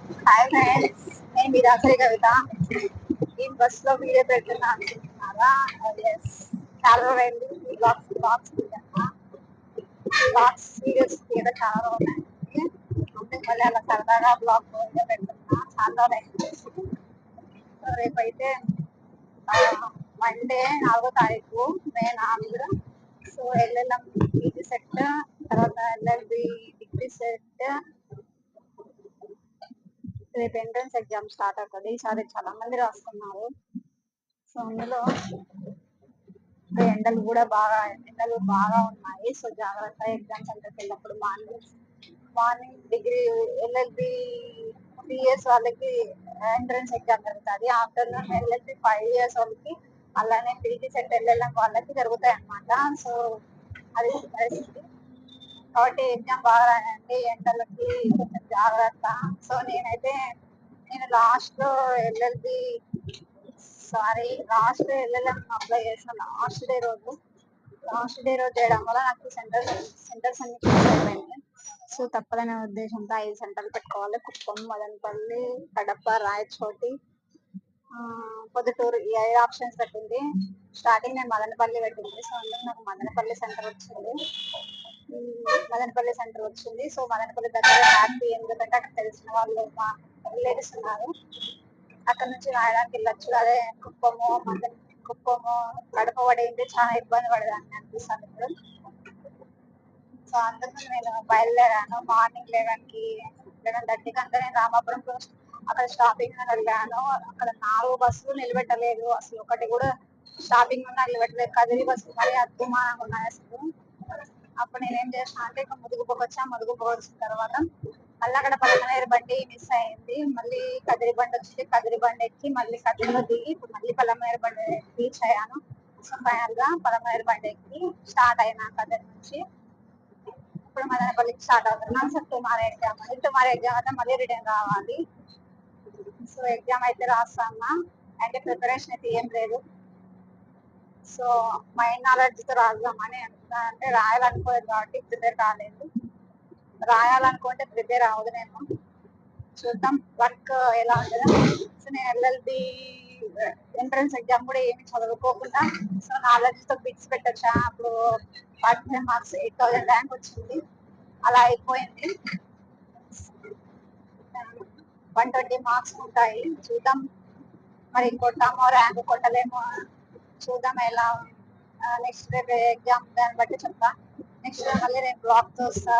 Hi friends, నేను మీ దాసరి కవిత. ఈ bus లో వీడియో పెడుతున్నా అనుకుంటున్నారా? ఎస్, చాలా రోజులైంది ఈ బ్లాగ్స్ వీడియోస్ తీయడం చాలా రోజులైంది. అందుకు మళ్ళీ అలా సరదాగా బ్లాగ్ వీడియో పెడుతున్నా. చాలా రోజులైంది. సో రేపైతే మండే 4వ తారీఖు మే 4. సో ఎల్ఎల్ఎం పీజీ సెట్, తర్వాత ఎల్ఎల్బి డిగ్రీ సెట్, రేపు ఎంట్రన్స్ ఎగ్జామ్ స్టార్ట్ అవుతుంది. ఈసారి చాలా మంది రాస్తున్నారు. సో అందులో ఎండలు బాగా ఉన్నాయి. సో జాగ్రత్త. ఎగ్జామ్ సెంటర్కి వెళ్ళినప్పుడు మార్నింగ్ డిగ్రీ ఎల్ఎల్బి 3 years వాళ్ళకి ఎంట్రన్స్ ఎగ్జామ్ జరుగుతుంది. ఆఫ్టర్నూన్ ఎల్ఎల్బి 5 years వాళ్ళకి, అలానే పీజీ సెట్ ఎల్ఎల్ఎం వాళ్ళకి జరుగుతాయి అన్నమాట. సో అది పరిస్థితి. కాబట్టి ఎగ్జామ్ బాగా రాయండి, ఎండలకి కొంచెం జాగ్రత్త. సో నేను ఎల్ఎల్బి లాస్ట్ ఎల్ఎల్ఎం అప్లై చేసిన లాస్ట్ డే రోజు చేయడం వల్ల నాకు సెంటర్స్ అన్ని ఫిక్స్ అయిపోయింది. సో తప్పదనే ఉద్దేశంతో 5 సెంటర్లు పెట్టుకోవాలి. కుప్పం, మదనపల్లి, కడప, రాయచోటి, పొద్దుటూరు, ఈ 5 ఆప్షన్స్ పెట్టింది. స్టార్టింగ్ నేను మదనపల్లి పెట్టింది. సో అందులో నాకు మదనపల్లి సెంటర్ వచ్చింది. సో మదనపల్లి దగ్గర హ్యాపీ, ఎందుకంటే అక్కడ తెలిసిన వాళ్ళు మా రిలేటివ్స్ ఉన్నారు. అక్కడ నుంచి రాయడానికి వెళ్ళొచ్చు. అదే కుప్పము కడప పడేంటే చాలా ఇబ్బంది పడేదాన్ని అనిపిస్తాను ఇప్పుడు. సో అందుకు నేను బయలుదేరాను. మార్నింగ్ 11:30కి అంతా నేను రామాపురం అక్కడ స్టాపింగ్ వెళ్ళాను. అక్కడ 4 బస్సులు నిలబెట్టలేదు, అసలు ఒకటి కూడా స్టాపింగ్ నిలబెట్టలేదు. కదిరి బస్సులు మరి అద్దుమానంగా ఉన్నాయి అసలు. అప్పుడు నేనేం చేసిన అంటే ఇక ముదుగుపోవచ్చిన తర్వాత మళ్ళీ అక్కడ పలమనేరు బండి మిస్ అయింది. మళ్ళీ కదిరి బండి వచ్చి కదిరి బండి ఎక్కి మళ్ళీ కదిరిలో దిగి ఇప్పుడు మళ్ళీ పలమనేరు బండి రీచ్ అయ్యాను. సో ఫైనల్ గా పలమనేరు బండి ఎక్కి స్టార్ట్ అయినా కదిరి నుంచి. ఇప్పుడు మదనపల్లికి స్టార్ట్ అవుతున్నాం. సో టుమారో ఎగ్జామ్ అయితే మళ్ళీ రిటర్న్ రావాలి. సో ఎగ్జామ్ అయితే రాస్తామా, అంటే ప్రిపరేషన్ అయితే ఏం లేదు. సో మైండ్ నాలెడ్జ్ తో రాద్దామని అంటే రాయాలనుకోలేదు కాబట్టి ప్రిపేర్ కాలేదు. రాయాలనుకుంటే ప్రిపేర్ అవ్వదునేమో, చూద్దాం వర్క్ ఎలా ఉంటుందో. సో నేను ఎల్ఎల్బి ఎంట్రన్స్ ఎగ్జామ్ కూడా ఏమి చదువుకోకుండా సో నాలెడ్జ్ తో బిట్స్ పెట్టొచ్చా. అప్పుడు 45 మార్క్స్ 8,000 ర్యాంక్ వచ్చింది. అలా అయిపోయింది. 120 మార్క్స్ ఉంటాయి. చూద్దాం మరి కొట్టామో ర్యాంక్ కొట్టలేమో, చూద్దాం ఎలా. నెక్స్ట్ రేపు ఎగ్జామ్ దాన్ని బట్టి చెప్తా. నెక్స్ట్ మళ్ళీ నేను బ్లాగ్ తో వస్తా.